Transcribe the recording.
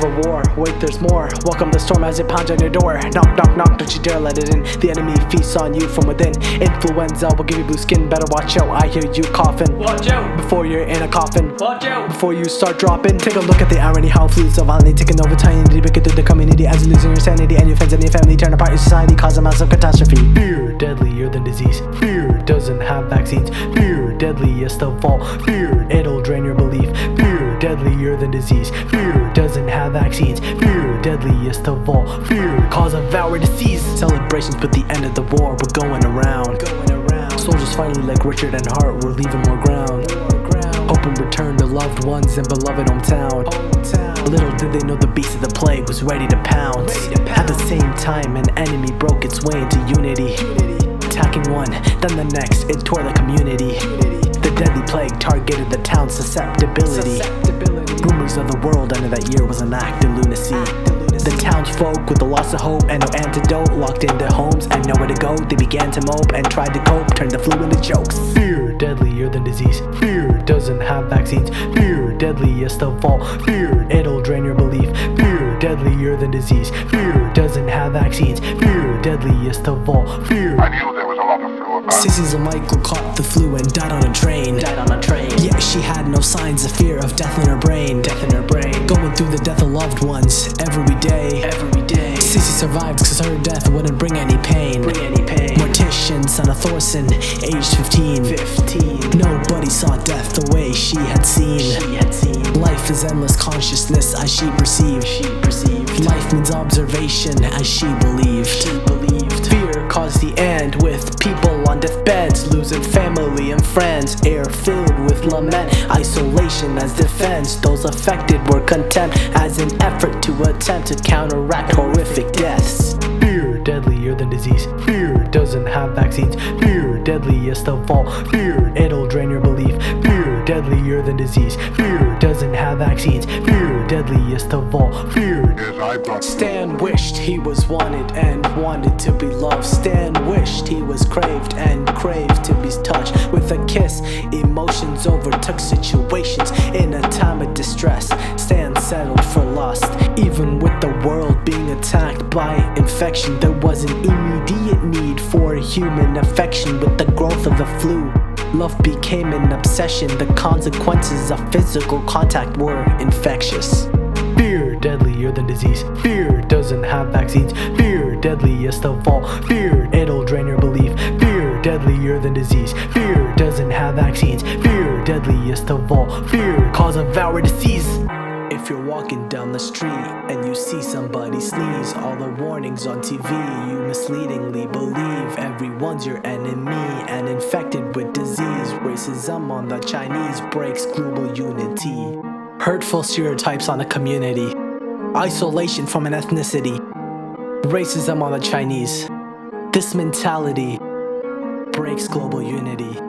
of a war. Wait, there's more. Welcome the storm as it pounds on your door. Knock, knock, knock, don't you dare let it in. The enemy feasts on you from within. Influenza will give you blue skin. Better watch out, I hear you coughing. Watch out! Before you're in a coffin. Watch out! Before you start dropping. Take a look at the irony, how fleets so violently taking over tiny, breaking through the community as you losing your sanity, and your friends and your family turn apart your society, cause a massive catastrophe. Fear, deadlier than disease. Fear doesn't have vaccines. Fear, deadliest of all. Fear, it'll drain your belief. Fear, deadlier than disease. Fear doesn't have vaccines. Fear, deadliest of all. Fear, cause of our disease. Celebrations with the end of the war, we're going around. Soldiers finally like Richard and Hart, we're leaving more ground. Hoping return to loved ones and beloved hometown. Little did they know the beast of the plague was ready to pounce. At the same time, an enemy broke its way into unity. Attacking one, then the next, it tore the community. The deadly plague targeted the town's susceptibility. Rumors of the world end of that year was an act of lunacy. The townsfolk with the loss of hope and no antidote, locked into homes and nowhere to go, they began to mope and tried to cope, turned the flu into jokes. Fear, deadlier than disease. Fear doesn't have vaccines. Fear, deadliest of all. Fear, it'll drain your belief. Fear, deadlier than disease. Fear doesn't have vaccines. Fear, deadliest of all. Fear. I knew there was a lot of flu about. Sissy Michael caught the flu and died on a train. Yeah, she had no signs of fear of death in her brain. Going through the death of loved ones every day. Sissy survived cause her death wouldn't bring any pain. Mortician, son of Thorson, aged 15. Nobody saw death the way she had seen. Life is endless consciousness as she perceived. Life means observation as she believed. Fear caused the end with people on deathbeds, losing family and friends. Air filled with lament, isolation as defense. Those affected were content as an effort to attempt to counteract horrific deaths. Fear, deadlier than disease. Fear doesn't have vaccines. Fear, deadliest of all. Fear, it'll drain your belief. Fear, deadlier than disease. Fear doesn't have vaccines. Fear, deadliest of all. Fear. Stan wished he was wanted and wanted to be loved. Stan wished he was craved and craved to be touched. With a kiss, emotions overtook situations in a time of distress. Stan settled for lust. Even with the world being attacked by infection, there was an immediate need for human affection. With the growth of the flu, love became an obsession. The consequences of physical contact were infectious. Fear, deadlier than disease. Fear doesn't have vaccines. Fear, deadliest of all. Fear, it'll drain your belief. Fear, deadlier than disease. Fear doesn't have vaccines. Fear, deadliest of all. Fear, cause of our disease. If you're walking down the street and you see somebody sneeze, all the warnings on TV you misleadingly believe. Everyone's your enemy and infected with disease. Racism on the Chinese breaks global unity. Hurtful stereotypes on a community. Isolation from an ethnicity. Racism on the Chinese. This mentality breaks global unity.